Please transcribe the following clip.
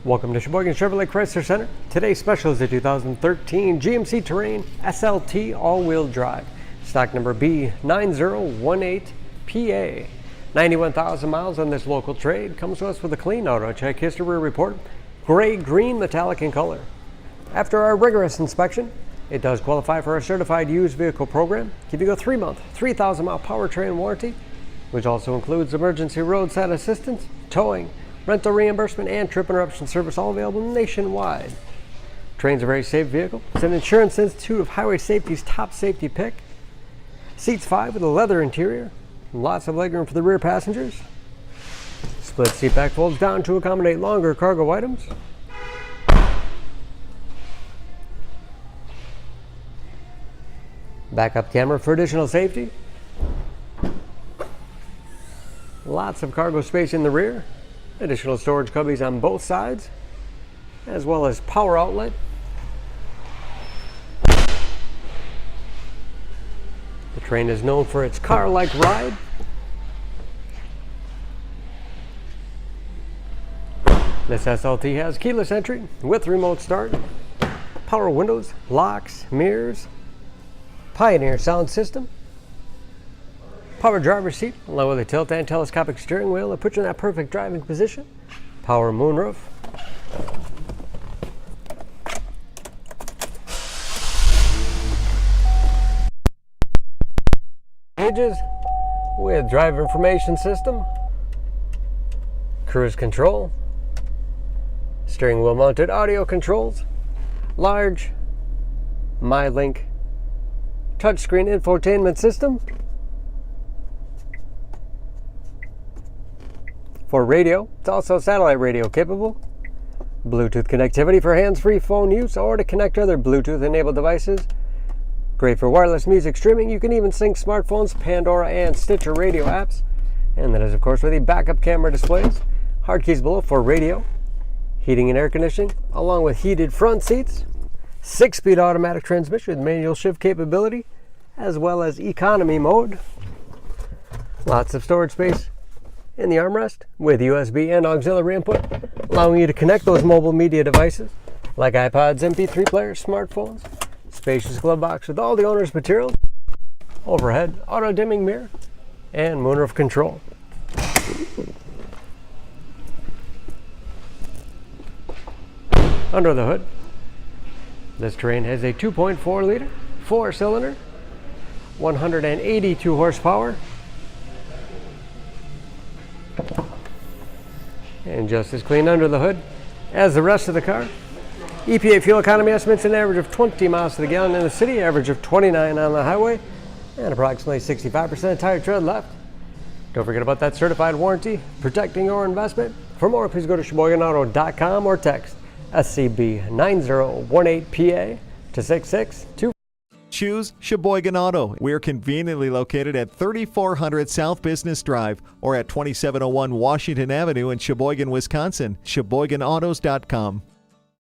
Welcome to Sheboygan Chevrolet Chrysler Center. Today's special is the 2013 GMC Terrain SLT all-wheel drive. Stock number B9018PA. 91,000 miles on this local trade. Comes to us with a clean auto check history report. Gray, green, metallic in color. After our rigorous inspection, it does qualify for our certified used vehicle program. Give you a 3-month, 3,000-mile powertrain warranty, which also includes emergency roadside assistance, towing, rental reimbursement, and trip interruption service, all available nationwide. Terrain's a very safe vehicle. It's an Insurance Institute of Highway Safety's Top Safety Pick. Seats 5 with a leather interior. Lots of legroom for the rear passengers. Split seat back folds down to accommodate longer cargo items. Backup camera for additional safety. Lots of cargo space in the rear. Additional storage cubbies on both sides, as well as power outlet. The Terrain is known for its car-like ride. This SLT has keyless entry with remote start, power windows, locks, mirrors, Pioneer sound system, power driver's seat, along with a tilt and telescopic steering wheel that puts you in that perfect driving position. Power moonroof. Pages with driver information system, cruise control, steering wheel mounted audio controls, large MyLink touchscreen infotainment system. For radio, it's also satellite radio capable. Bluetooth connectivity for hands-free phone use or to connect to other Bluetooth-enabled devices. Great for wireless music streaming. You can even sync smartphones, Pandora, and Stitcher radio apps. And that is, of course, with the backup camera displays. Hard keys below for radio, heating and air conditioning, along with heated front seats. 6-speed automatic transmission with manual shift capability, as well as economy mode. Lots of storage space in the armrest with USB and auxiliary input, allowing you to connect those mobile media devices like iPods, MP3 players, smartphones. Spacious glove box with all the owner's materials. Overhead auto dimming mirror and moonroof control. Under the hood, this Terrain has a 2.4 liter 4-cylinder, 182 horsepower. And just as clean under the hood as the rest of the car. EPA fuel economy estimates an average of 20 miles to the gallon in the city, average of 29 on the highway, and approximately 65% tire tread left. Don't forget about that certified warranty, protecting your investment. For more, please go to SheboyganAuto.com or text SCB9018PA to 662. Choose Sheboygan Auto. We're conveniently located at 3400 South Business Drive or at 2701 Washington Avenue in Sheboygan, Wisconsin. SheboyganAutos.com.